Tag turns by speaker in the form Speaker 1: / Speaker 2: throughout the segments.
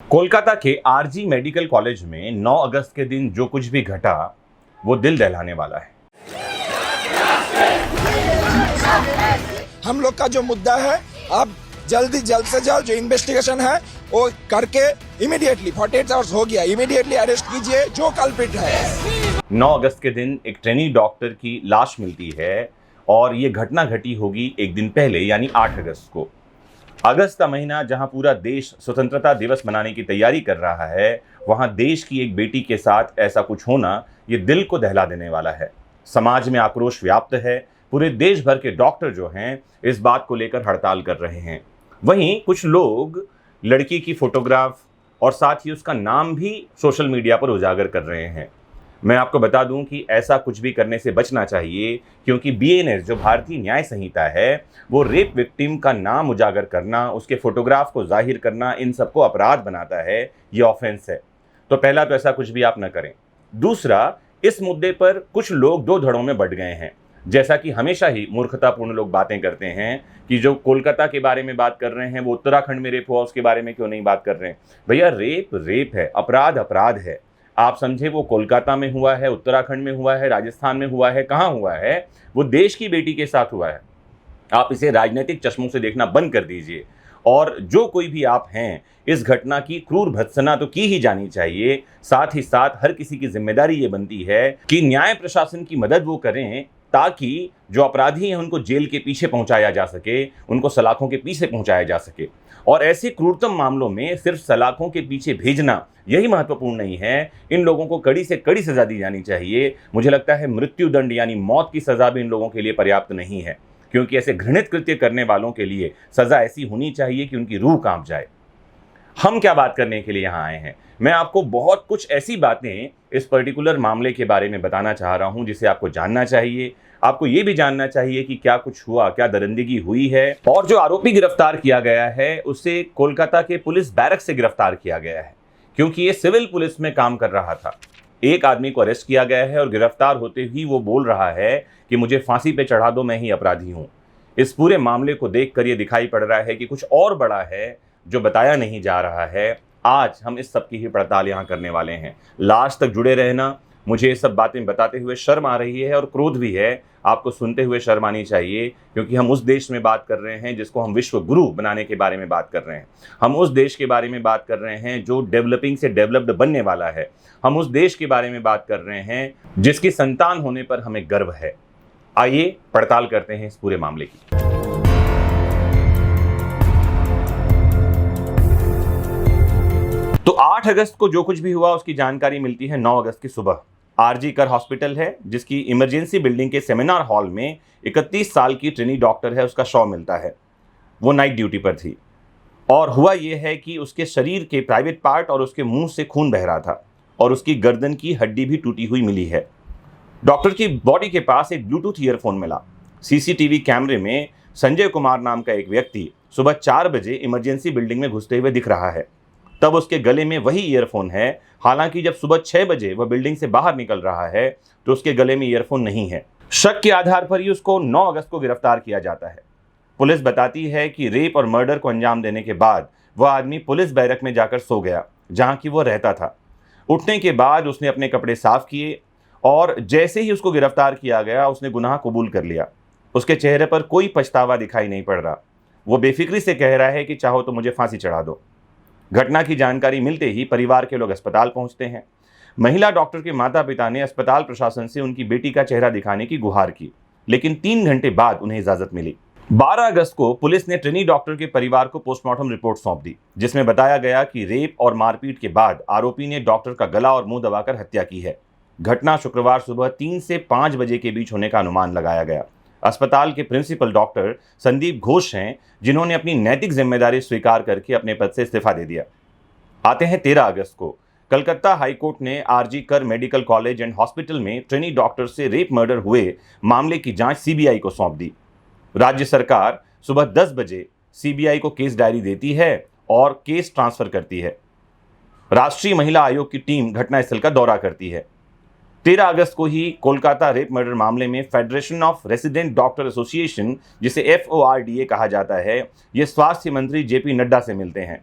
Speaker 1: कोलकाता के RG medical college में 9 अगस्त के दिन जो कुछ भी घटा वो दिल दहलाने वाला है।
Speaker 2: हम लोग का जो मुद्दा है, अब जल्द से जल्द जो इन्वेस्टिगेशन है वो करके इमीडिएटली 48 आवर्स हो गया, इमीडिएटली अरेस्ट कीजिए जो कल्प्रिट है।
Speaker 1: 9 अगस्त के दिन एक ट्रेनी डॉक्टर की लाश मिलती है और ये घटना घटी होगी एक दिन पहले यानी 8 अगस्त को। अगस्त का महीना जहां पूरा देश स्वतंत्रता दिवस मनाने की तैयारी कर रहा है, वहां देश की एक बेटी के साथ ऐसा कुछ होना ये दिल को दहला देने वाला है। समाज में आक्रोश व्याप्त है। पूरे देश भर के डॉक्टर जो हैं इस बात को लेकर हड़ताल कर रहे हैं। वहीं कुछ लोग लड़की की फोटोग्राफ और साथ ही उसका नाम भी सोशल मीडिया पर उजागर कर रहे हैं। मैं आपको बता दूं कि ऐसा कुछ भी करने से बचना चाहिए, क्योंकि बीएनएस जो भारतीय न्याय संहिता है वो रेप विक्टिम का नाम उजागर करना, उसके फोटोग्राफ को जाहिर करना, इन सबको अपराध बनाता है। ये ऑफेंस है। तो पहला तो ऐसा कुछ भी आप न करें। दूसरा, इस मुद्दे पर कुछ लोग दो धड़ों में बंट गए हैं। जैसा कि हमेशा ही मूर्खतापूर्ण लोग बातें करते हैं कि जो कोलकाता के बारे में बात कर रहे हैं वो उत्तराखंड में रेप हुआ उसके बारे में क्यों नहीं बात कर रहे हैं। भैया, रेप है, अपराध अपराध है। आप समझे वो कोलकाता में हुआ है, उत्तराखंड में हुआ है, राजस्थान में हुआ है, कहाँ हुआ है? वो देश की बेटी के साथ हुआ है। आप इसे राजनीतिक चश्मों से देखना बंद कर दीजिए। और जो कोई भी आप हैं, इस घटना की क्रूर भर्त्सना तो की ही जानी चाहिए। साथ ही साथ हर किसी की जिम्मेदारी ये बनती है कि न्याय प्रशासन की मदद वो करें ताकि जो अपराधी हैं उनको जेल के पीछे पहुंचाया जा सके, उनको सलाखों के पीछे पहुंचाया जा सके। और ऐसे क्रूरतम मामलों में सिर्फ सलाखों के पीछे भेजना यही महत्वपूर्ण नहीं है। इन लोगों को कड़ी से कड़ी सजा दी जानी चाहिए। मुझे लगता है मृत्युदंड यानी मौत की सजा भी इन लोगों के लिए पर्याप्त नहीं है, क्योंकि ऐसे घृणित कृत्य करने वालों के लिए सजा ऐसी होनी चाहिए कि उनकी रूह कांप जाए। हम क्या बात करने के लिए यहाँ आए हैं? मैं आपको बहुत कुछ ऐसी बातें इस पर्टिकुलर मामले के बारे में बताना चाह रहा हूँ जिसे आपको जानना चाहिए। आपको ये भी जानना चाहिए कि क्या कुछ हुआ, क्या दरिंदगी हुई है। और जो आरोपी गिरफ्तार किया गया है उसे कोलकाता के पुलिस बैरक से गिरफ्तार किया गया है, क्योंकि ये सिविल पुलिस में काम कर रहा था। एक आदमी को अरेस्ट किया गया है और गिरफ्तार होते ही वो बोल रहा है कि मुझे फांसी पे चढ़ा दो, मैं ही अपराधी हूँ। इस पूरे मामले को देखकर ये दिखाई पड़ रहा है कि कुछ और बड़ा है जो बताया नहीं जा रहा है। आज हम इस सब की ही पड़ताल यहाँ करने वाले हैं। लास्ट तक जुड़े रहना। मुझे ये सब बातें बताते हुए शर्म आ रही है और क्रोध भी है। आपको सुनते हुए शर्म आनी चाहिए, क्योंकि हम उस देश में बात कर रहे हैं जिसको हम विश्व गुरु बनाने के बारे में बात कर रहे हैं। हम उस देश के बारे में बात कर रहे हैं जो डेवलपिंग से डेवलप्ड बनने वाला है। हम उस देश के बारे में बात कर रहे हैं जिसकी संतान होने पर हमें गर्व है। आइए पड़ताल करते हैं इस पूरे मामले की। तो 8 अगस्त को जो कुछ भी हुआ उसकी जानकारी मिलती है 9 अगस्त की सुबह। आरजी कर हॉस्पिटल है जिसकी इमरजेंसी बिल्डिंग के सेमिनार हॉल में 31 साल की ट्रेनी डॉक्टर है, उसका शव मिलता है। वो नाइट ड्यूटी पर थी और हुआ ये है कि उसके शरीर के प्राइवेट पार्ट और उसके मुंह से खून बह रहा था और उसकी गर्दन की हड्डी भी टूटी हुई मिली है। डॉक्टर की बॉडी के पास एक ब्लूटूथ ईयरफोन मिला। सीसीटीवी कैमरे में संजय कुमार नाम का एक व्यक्ति सुबह 4 बजे इमरजेंसी बिल्डिंग में घुसते हुए दिख रहा है। तब उसके गले में वही ईयरफोन है। हालांकि जब सुबह 6 बजे वह बिल्डिंग से बाहर निकल रहा है तो उसके गले में ईयरफोन नहीं है। शक के आधार पर ही उसको 9 अगस्त को गिरफ्तार किया जाता है। पुलिस बताती है कि रेप और मर्डर को अंजाम देने के बाद वह आदमी पुलिस बैरक में जाकर सो गया जहां की वो रहता था। उठने के बाद उसने अपने कपड़े साफ किए और जैसे ही उसको गिरफ्तार किया गया उसने गुनाह कबूल कर लिया। उसके चेहरे पर कोई पछतावा दिखाई नहीं पड़ रहा। वो बेफिक्री से कह रहा है कि चाहो तो मुझे फांसी चढ़ा दो। घटना की जानकारी मिलते ही परिवार के लोग अस्पताल पहुंचते हैं। महिला डॉक्टर के माता पिता ने अस्पताल प्रशासन से उनकी बेटी का चेहरा दिखाने की गुहार की, लेकिन 3 घंटे बाद उन्हें इजाजत मिली। 12 अगस्त को पुलिस ने ट्रेनी डॉक्टर के परिवार को पोस्टमार्टम रिपोर्ट सौंप दी, जिसमें बताया गया कि रेप और मारपीट के बाद आरोपी ने डॉक्टर का गला और मुंह दबाकर हत्या की है। घटना शुक्रवार सुबह 3 से 5 बजे के बीच होने का अनुमान लगाया गया। अस्पताल के प्रिंसिपल डॉक्टर संदीप घोष हैं, जिन्होंने अपनी नैतिक जिम्मेदारी स्वीकार करके अपने पद से इस्तीफा दे दिया। आते हैं 13 अगस्त को। कलकत्ता हाईकोर्ट ने आरजी कर मेडिकल कॉलेज एंड हॉस्पिटल में ट्रेनी डॉक्टर से रेप मर्डर हुए मामले की जांच सीबीआई को सौंप दी। राज्य सरकार सुबह 10 बजे सीबीआई को केस डायरी देती है और केस ट्रांसफर करती है। राष्ट्रीय महिला आयोग की टीम घटनास्थल का दौरा करती है। 13 अगस्त को ही कोलकाता रेप मर्डर मामले में federation of resident doctor association, जिसे FORDA कहा जाता है, ये स्वास्थ्य मंत्री JP नड्डा से मिलते हैं।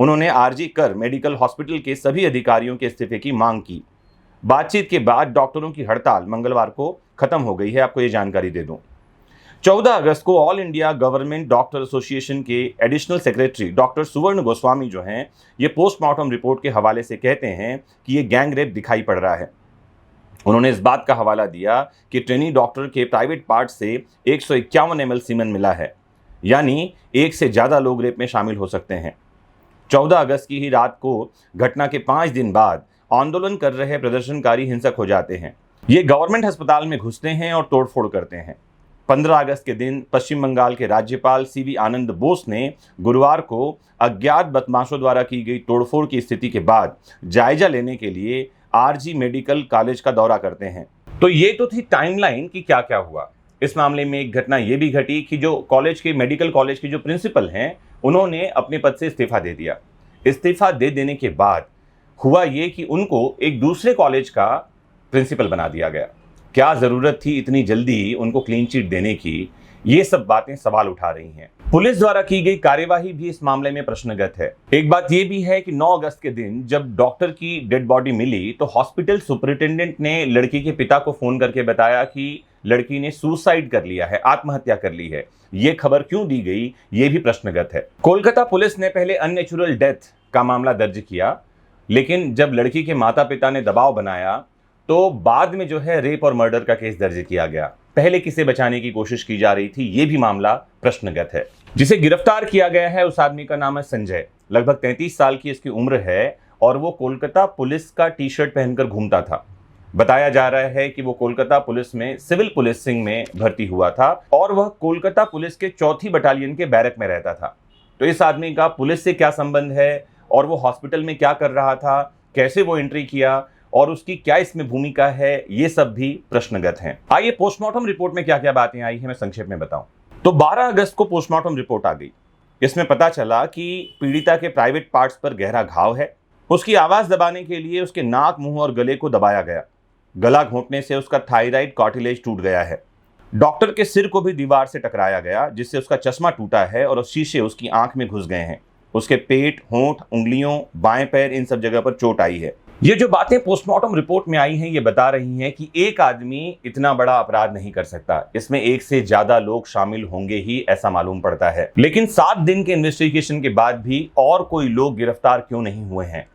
Speaker 1: उन्होंने आरजी कर मेडिकल हॉस्पिटल के सभी अधिकारियों के इस्तीफे की मांग की। बातचीत के बाद डॉक्टरों की हड़ताल मंगलवार को खत्म हो गई है। आपको ये जानकारी दे दूं, 14 अगस्त को all India government doctor association के एडिशनल सेक्रेटरी डॉक्टर सुवर्ण गोस्वामी जो हैं, ये पोस्टमार्टम रिपोर्ट के हवाले से कहते हैं कि ये गैंग रेप दिखाई पड़ रहा है। उन्होंने इस बात का हवाला दिया कि ट्रेनी डॉक्टर के प्राइवेट पार्ट से 151 ml सीमेन मिला है, यानी एक से ज़्यादा लोग रेप में शामिल हो सकते हैं। 14 अगस्त की ही रात को घटना के 5 दिन बाद आंदोलन कर रहे प्रदर्शनकारी हिंसक हो जाते हैं। ये गवर्नमेंट अस्पताल में घुसते हैं और तोड़फोड़ करते हैं। 15 अगस्त के दिन पश्चिम बंगाल के राज्यपाल सीवी आनंद बोस ने गुरुवार को अज्ञात बदमाशों द्वारा की गई तोड़फोड़ की स्थिति के बाद जायजा लेने के लिए आरजी मेडिकल कॉलेज का दौरा करते हैं। तो ये तो थी टाइमलाइन कि क्या क्या हुआ। इस मामले में एक घटना ये भी घटी कि जो कॉलेज के मेडिकल कॉलेज के जो प्रिंसिपल हैं, उन्होंने अपने पद से इस्तीफा दे दिया। इस्तीफा दे देने के बाद हुआ ये कि उनको एक दूसरे कॉलेज का प्रिंसिपल बना दिया गया। क्या ज़रूरत थी इतनी जल्दी उनको क्लीन चिट देने की? ये सब बातें सवाल उठा रही हैं। पुलिस द्वारा की गई कार्यवाही भी इस मामले में प्रश्नगत है। एक बात यह भी है कि 9 अगस्त के दिन जब डॉक्टर की डेड बॉडी मिली तो हॉस्पिटल सुपरिटेंडेंट ने लड़की के पिता को फोन करके बताया कि लड़की ने सुसाइड कर लिया है, आत्महत्या कर ली है। ये खबर क्यों दी गई, ये भी प्रश्नगत है। कोलकाता पुलिस ने पहले अननेचुरल डेथ का मामला दर्ज किया, लेकिन जब लड़की के माता पिता ने दबाव बनाया तो बाद में जो है रेप और मर्डर का केस दर्ज किया गया। पहले किसे बचाने की कोशिश की जा रही थी, ये भी मामला प्रश्नगत है। जिसे गिरफ्तार किया गया है उस आदमी का नाम है संजय। लगभग 33 साल की इसकी उम्र है और वो कोलकाता पुलिस का टी शर्ट पहनकर घूमता था। बताया जा रहा है कि वो कोलकाता पुलिस में सिविल पुलिसिंग में भर्ती हुआ था और वह कोलकाता पुलिस के 4थी बटालियन के बैरक में रहता था। तो इस आदमी का पुलिस से क्या संबंध है और वो हॉस्पिटल में क्या कर रहा था, कैसे वो एंट्री किया और उसकी क्या इसमें भूमिका है, ये सब भी प्रश्नगत हैं। आइए पोस्टमार्टम रिपोर्ट में क्या क्या बातें आई हैं मैं संक्षेप में बताऊं। तो 12 अगस्त को पोस्टमार्टम रिपोर्ट आ गई। इसमें पता चला कि पीड़िता के प्राइवेट पार्ट्स पर गहरा घाव है। उसकी आवाज दबाने के लिए उसके नाक, मुंह और गले को दबाया गया। गला घोंटने से उसका थायराइड कार्टिलेज टूट गया है। डॉक्टर के सिर को भी दीवार से टकराया गया, जिससे उसका चश्मा टूटा है और शीशे उसकी आंख में घुस गए हैं। उसके पेट, होंठ, उंगलियों, बाएं पैर, इन सब जगह पर चोट आई है। ये जो बातें पोस्टमार्टम रिपोर्ट में आई हैं, ये बता रही हैं कि एक आदमी इतना बड़ा अपराध नहीं कर सकता, इसमें एक से ज्यादा लोग शामिल होंगे ही, ऐसा मालूम पड़ता है। लेकिन 7 दिन के इन्वेस्टिगेशन के बाद भी और कोई लोग गिरफ्तार क्यों नहीं हुए हैं?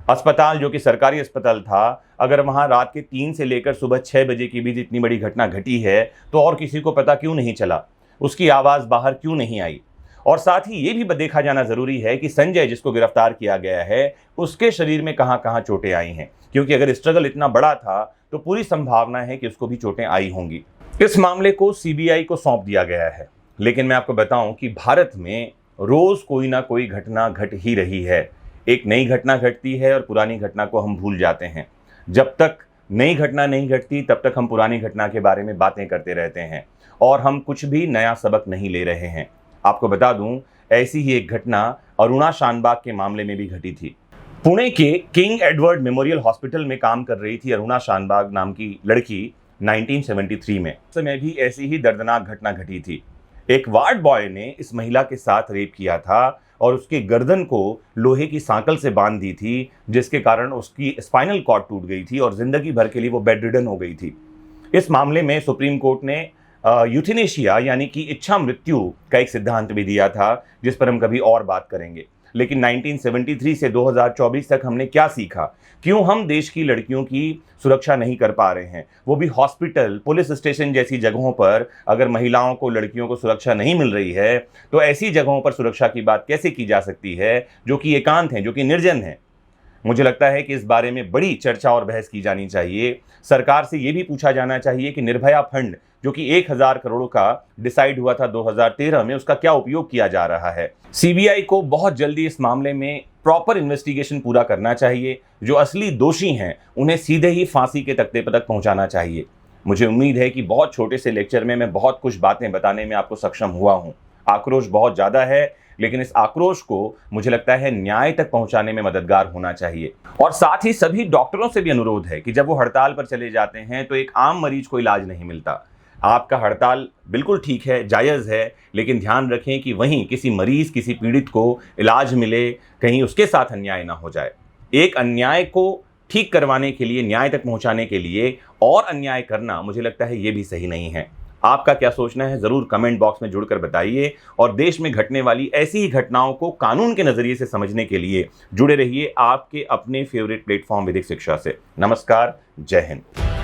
Speaker 1: अस्पताल जो कि सरकारी अस्पताल था, अगर वहां रात के 3 से लेकर सुबह 6 बजे के बीच इतनी बड़ी घटना घटी है तो और किसी को पता क्यों नहीं चला? उसकी आवाज बाहर क्यों नहीं आई? और साथ ही ये भी देखा जाना जरूरी है कि संजय जिसको गिरफ्तार किया गया है, उसके शरीर में कहां कहां चोटें आई हैं, क्योंकि अगर स्ट्रगल इतना बड़ा था तो पूरी संभावना है कि उसको भी चोटें आई होंगी। इस मामले को सीबीआई को सौंप दिया गया है। लेकिन मैं आपको बताऊं कि भारत में रोज कोई ना कोई घटना घट ही रही है। एक नई घटना घटती है और पुरानी घटना को हम भूल जाते हैं। जब तक नई घटना नहीं घटती तब तक हम पुरानी घटना के बारे में बातें करते रहते हैं और हम कुछ भी नया सबक नहीं ले रहे हैं। आपको बता दूं, ऐसी ही एक घटना अरुणा शानबाग के मामले में भी घटी थी। पुणे के किंग एडवर्ड मेमोरियल हॉस्पिटल में काम कर रही थी अरुणा शानबाग नाम की लड़की 1973 में। उस समय भी ऐसी ही दर्दनाक घटना घटी थी। एक वार्ड बॉय ने इस महिला के साथ रेप किया था और उसके गर्दन को लोहे की सांकल से बांध दी थी, जिसके कारण उसकी स्पाइनल कॉर्ड टूट गई थी और जिंदगी भर के लिए वो बेड रिडन हो गई थी। इस मामले में सुप्रीम कोर्ट ने यूथेनेशिया यानी कि इच्छा मृत्यु का एक सिद्धांत भी दिया था, जिस पर हम कभी और बात करेंगे। लेकिन 1973 से 2024 तक हमने क्या सीखा? क्यों हम देश की लड़कियों की सुरक्षा नहीं कर पा रहे हैं? वो भी हॉस्पिटल, पुलिस स्टेशन जैसी जगहों पर अगर महिलाओं को, लड़कियों को सुरक्षा नहीं मिल रही है तो ऐसी जगहों पर सुरक्षा की बात कैसे की जा सकती है जो कि एकांत हैं, जो कि निर्जन हैं? मुझे लगता है कि इस बारे में बड़ी चर्चा और बहस की जानी चाहिए। सरकार से ये भी पूछा जाना चाहिए कि निर्भया फंड जो कि 1000 करोड़ का डिसाइड हुआ था 2013 में, उसका क्या उपयोग किया जा रहा है। सीबीआई को बहुत जल्दी इस मामले में प्रॉपर इन्वेस्टिगेशन पूरा करना चाहिए। जो असली दोषी हैं उन्हें सीधे ही फांसी के तख्ते पर तक पहुंचाना चाहिए। मुझे उम्मीद है कि बहुत छोटे से लेक्चर में मैं बहुत कुछ बातें बताने में आपको सक्षम हुआ हूं। आक्रोश बहुत ज़्यादा है, लेकिन इस आक्रोश को मुझे लगता है न्याय तक पहुंचाने में मददगार होना चाहिए। और साथ ही सभी डॉक्टरों से भी अनुरोध है कि जब वो हड़ताल पर चले जाते हैं तो एक आम मरीज को इलाज नहीं मिलता। आपका हड़ताल बिल्कुल ठीक है, जायज़ है, लेकिन ध्यान रखें कि वहीं किसी मरीज, किसी पीड़ित को इलाज मिले, कहीं उसके साथ अन्याय ना हो जाए। एक अन्याय को ठीक करवाने के लिए, न्याय तक पहुंचाने के लिए और अन्याय करना, मुझे लगता है ये भी सही नहीं है। आपका क्या सोचना है, ज़रूर कमेंट बॉक्स में जुड़कर बताइए और देश में घटने वाली ऐसी ही घटनाओं को कानून के नज़रिए से समझने के लिए जुड़े रहिए आपके अपने फेवरेट प्लेटफॉर्म विधिक शिक्षा से। नमस्कार, जय हिंद।